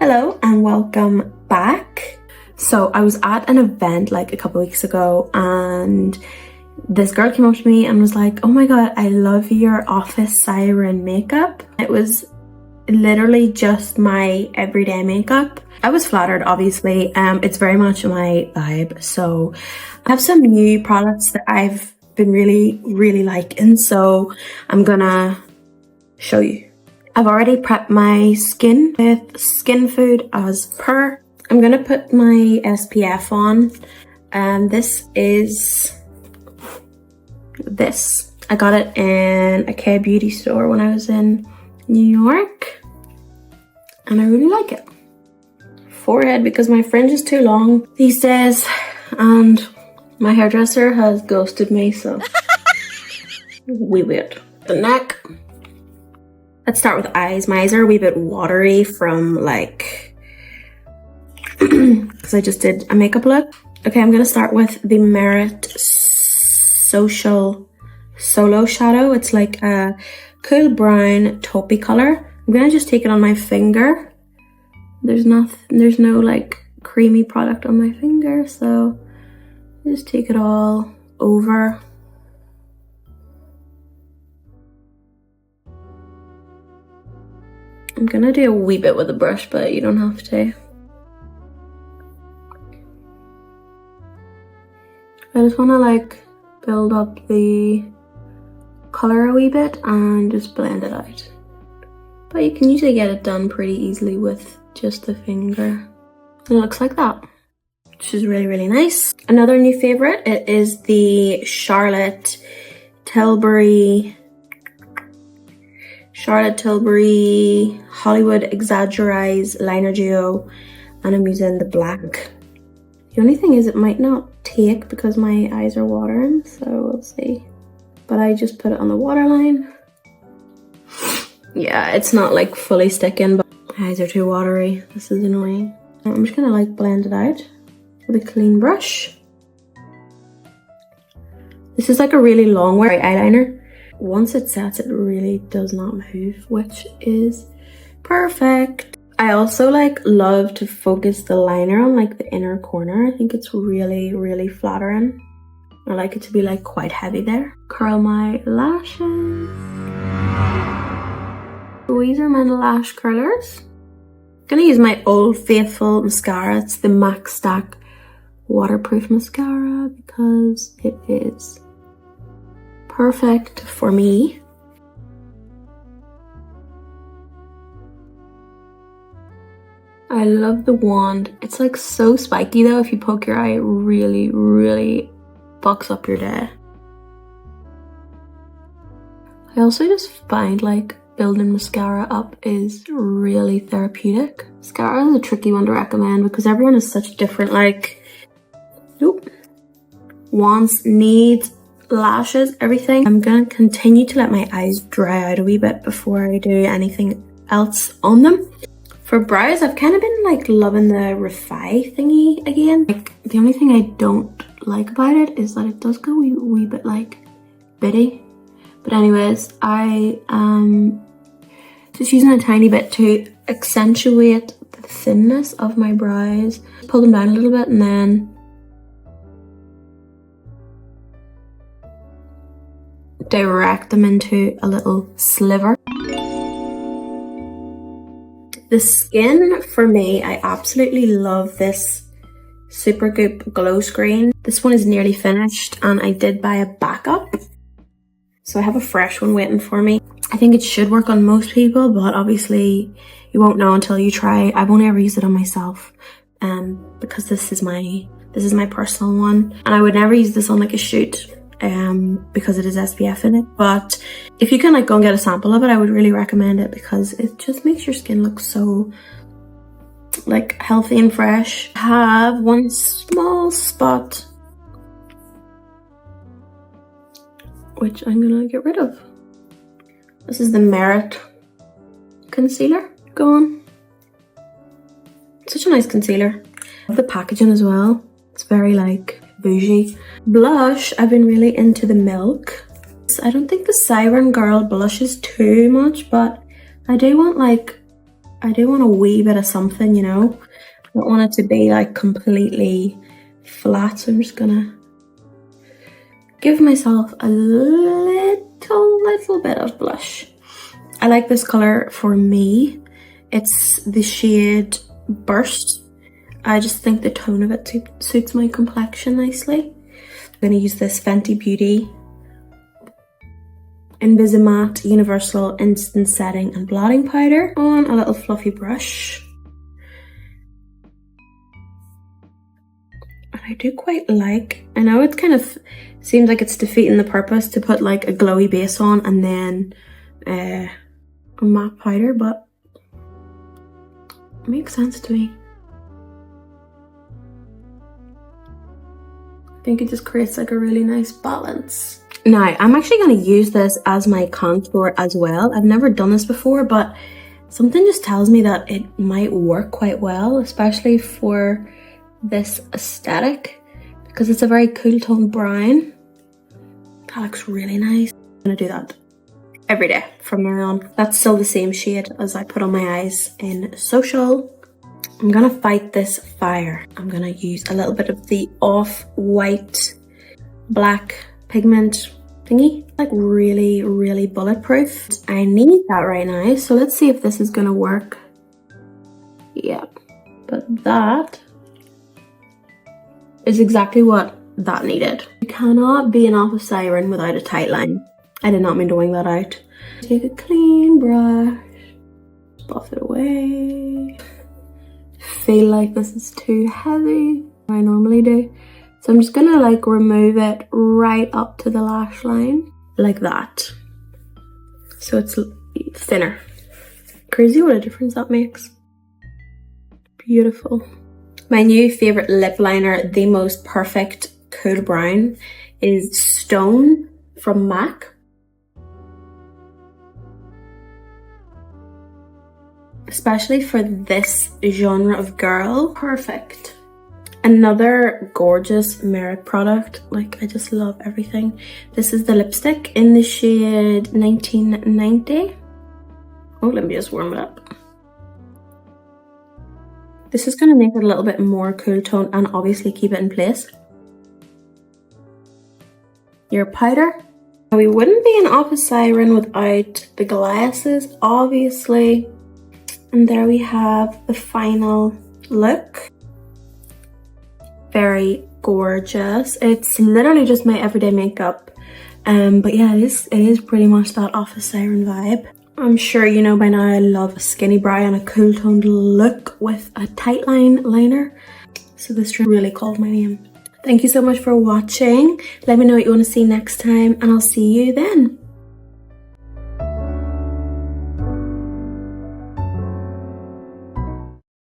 Hello and welcome back. So I was at an event like a couple weeks ago and this girl came up to me and was like, oh my god, I love your office siren makeup. It was literally just my everyday makeup. I was flattered, obviously. It's very much my vibe. So I have some new products that I've been really liking, so I'm gonna show you. I've already prepped my skin with skin food as per. I'm gonna put my SPF on, and this is this. I got it in a K-beauty store when I was in New York, and I really like it. Forehead, because my fringe is too long these days, and my hairdresser has ghosted me, so we wait. The neck. Let's start with eyes. My eyes are a wee bit watery from like, because I just did a makeup look. Okay, I'm gonna start with the Merit Social Solo Shadow. It's like a cool brown taupey color. I'm gonna just take it on my finger. There's no like creamy product on my finger, so just take it all over. I'm gonna do a wee bit with a brush, but you don't have to. I just wanna like build up the color a wee bit and just blend it out. But you can usually get it done pretty easily with just the finger. It looks like that, which is really nice. Another new favorite, it is the Charlotte Tilbury Hollywood Exaggerize Liner Duo, and I'm using the black. The only thing is it might not take because my eyes are watering, so we'll see. But I just put it on the waterline. Yeah, it's not like fully sticking, but my eyes are too watery. This is annoying. I'm just gonna like blend it out with a clean brush. This is like a really long white eyeliner. Once it sets, it really does not move, which is perfect. I also like love to focus the liner on like the inner corner. I think it's really flattering. I like it to be like quite heavy there. Curl my lashes. Tweezerman lash curlers. I'm gonna use my Old Faithful mascara. It's the Max Stack waterproof mascara because it is perfect for me. I love the wand. It's like so spiky though. If you poke your eye, it really fucks up your day. I also just find like building mascara up is really therapeutic. Mascara is a tricky one to recommend because everyone has such different like wants, needs, lashes, everything. I'm gonna continue to let my eyes dry out a wee bit before I do anything else on them. For brows, I've kind of been like loving the Refi thingy again. Like the only thing I don't like about it is that it does go a wee bit like bitty. But anyways, I just using a tiny bit to accentuate the thinness of my brows. Pull them down a little bit and then direct them into a little sliver. The skin, for me, I absolutely love this Supergoop glow screen. This one is nearly finished and I did buy a backup, so I have a fresh one waiting for me. I think it should work on most people, but obviously you won't know until you try. I've only ever used it on myself because this is my personal one, and I would never use this on like a shoot because it is SPF in it. But if you can like go and get a sample of it, I would really recommend it because it just makes your skin look so like healthy and fresh. I have one small spot which I'm gonna get rid of. This is the Merit concealer. Go on. Such a nice concealer. I love the packaging as well. It's very like bougie. Blush, I've been really into the Milk. I don't think the Siren Girl blushes too much, but I do want like I do want a wee bit of something, you know. I don't want it to be like completely flat, so I'm just gonna give myself a little bit of blush. I like this color for me. It's the shade Birch. I just think the tone of it suits my complexion nicely. I'm gonna use this Fenty Beauty Invisimatte Universal Instant Setting and Blotting Powder on a little fluffy brush. And I do quite like, I know it kind of seems like it's defeating the purpose to put like a glowy base on and then a matte powder, but it makes sense to me. I think it just creates like a really nice balance. Now, I'm actually going to use this as my contour as well. I've never done this before, but something just tells me that it might work quite well, especially for this aesthetic, because it's a very cool tone brown. That looks really nice. I'm going to do that every day from now on. That's still the same shade as I put on my eyes in Social. I'm going to fight this fire. I'm going to use a little bit of the off-white black pigment thingy, like really bulletproof. I need that right now, so let's see if this is gonna work. Yeah, but that is exactly what that needed. You cannot be an office siren without a tight line. I did not mean to wing that out. Take a clean brush, buff it away. Feel like this is too heavy, I normally do. So I'm just gonna like remove it right up to the lash line, like that. So it's thinner. Crazy what a difference that makes. Beautiful. My new favorite lip liner, the most perfect cool brown, is Stone from MAC. Especially for this genre of girl, perfect. Another gorgeous Merit product, like I just love everything. This is the lipstick in the shade 1990. Oh, let me just warm it up. This is gonna make it a little bit more cool tone and obviously keep it in place. Your powder. We wouldn't be an office siren without the glasses, obviously. And there we have the final look. Very gorgeous. It's literally just my everyday makeup. But yeah, it is pretty much that office siren vibe. I'm sure you know by now I love a skinny brow and a cool toned look with a tight line liner. So this really called my name. Thank you so much for watching. Let me know what you want to see next time and I'll see you then.